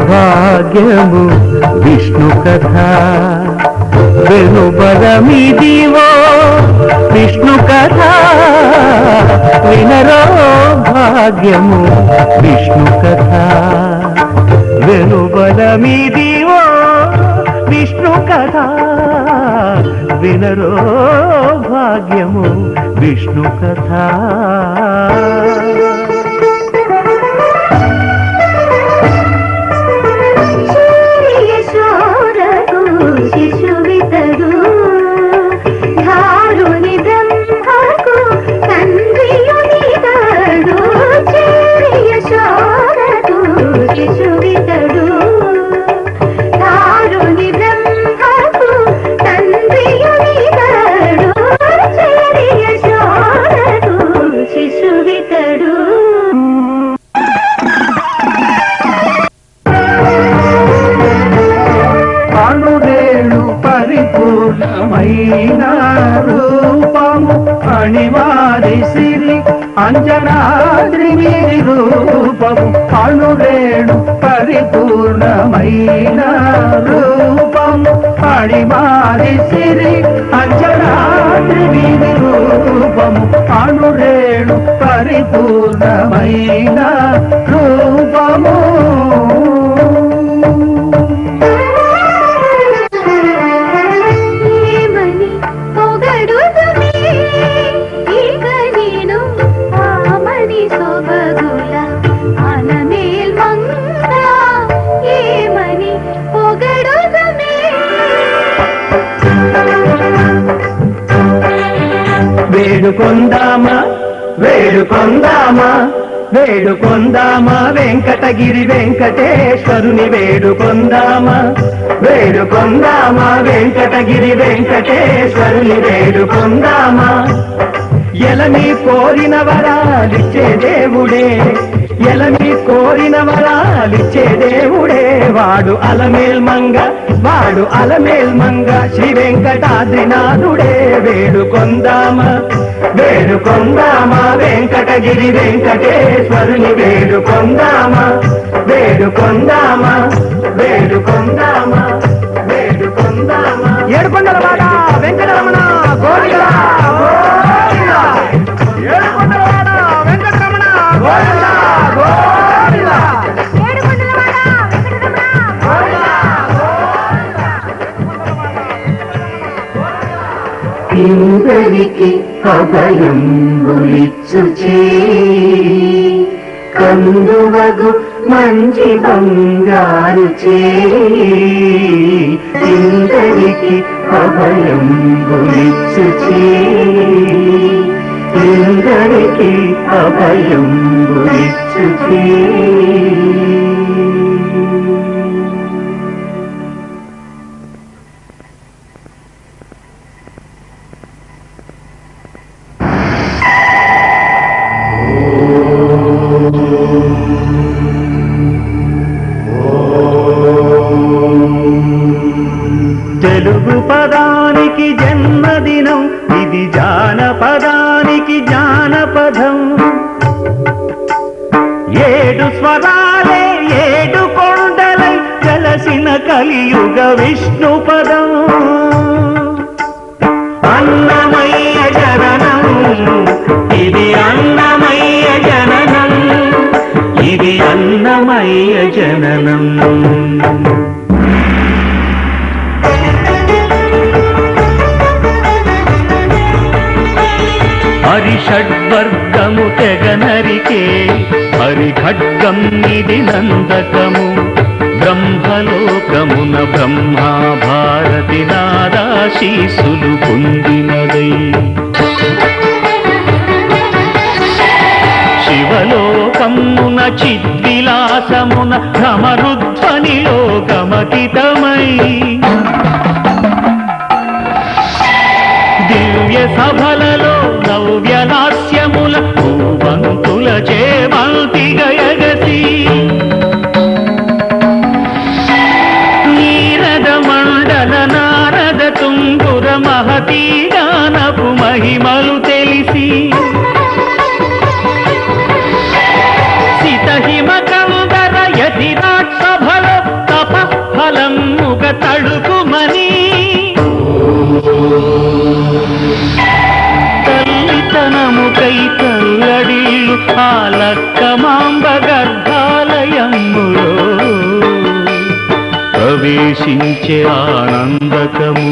భాగ్యము విష్ణు కథ వెనుబలమిదివో విష్ణు కథ వినరో భాగ్యము విష్ణు కథ వెనుబలమిదివో విష్ణు కథ వినరో భాగ్యము విష్ణు కథ. శిశువితడు ధారుని బ్రహ్మకు తండ్రియునితడు యశోదకు శిశువితడు ధారుని బ్రహ్మకు తండ్రియునితడు యశోదకు శిశువితడు. పరిపూర్ణమైన రూపము అణివారి సిరి అంజనాద్రి మీది రూపము అణురేణు పరిపూర్ణమైన రూపము అణివారి సిరి అంజనాద్రి మీది రూపము అణురేణు పరిపూర్ణమైన రూపము. వేడుకొందామా వేడుకొందామా వేడుకొందామా వెంకటగిరి వెంకటేశ్వరుని వేడుకొందామా వేడుకొందామా వెంకటగిరి వెంకటేశ్వరుని వేడుకొందామా. ఎలమి కోరిన వరాలిచ్చే దేవుడే ఎలమి కోరిన వరాలిచ్చే దేవుడే వాడు అలమేల్మంగ వాడు అలమేల్మంగ శ్రీ వెంకటాద్రినాథుడే. వేడుకొందామా వేడుకొందామా వెంకటగిరి వెంకటేశ్వరుని వేడుకొందామా వేడుకొందామా వేడుకొందామా వేడుకొందామా. ఏడుకొండలవాడ వెంకటరమణ గోవింద గోవింద ఏడుకొండలవాడ వెంకటరమణ గోవింద గోవింద ఏడుకొండలవాడ వెంకటరమణ గోవింద గోవింద. ఇందరికి అభయంబులిచ్చు కందువగు మంచి బంగారు ఇందరికి అభయంబులిచ్చు ఇందరికి అభయంబులిచ్చు. తెలుగు పదానికి జన్మదినం ఇది జానపదానికి జానపదం. ఏడు స్వరాలే ఏడు కొండలై కలసిన కలియుగ విష్ణు పదం. అన్నమయ్య జననం ఇది అన్నమయ్య జననం ఇది అన్నమయ్య జననం. హరిషడ్వర్గము తెగనరికే హరిఖడ్గం ఇది నందకము. బ్రహ్మలోకమున బ్రహ్మా భారతి నాదాశీసులు పొందినదై. శివలోకమున చిద్విలాసమున భ్రమరుధ్వనిలో గమకితమై. దివ్య సభలలో నవ్యలాస్యముల భూవంతుల చేమంతిగయగసి. నీరద మండల నారద తుంగుర మహతీ గానపు మహిమలు తెలిసి. సితహిమ కందర యతిరాట్ సభల తడుకుమని తల్లితనముకై తల్లడిల్లు ఆ లక్కమాంబ గర్భాలయములో ప్రవేశించే ఆనందకము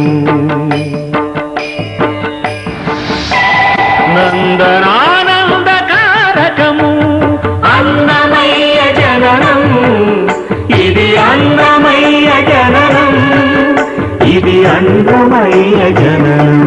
నందనానందకారకము అన్నమయ్య జననం ఇది అన్నమయ్య జననం ఇది అన్నమయ్య జననం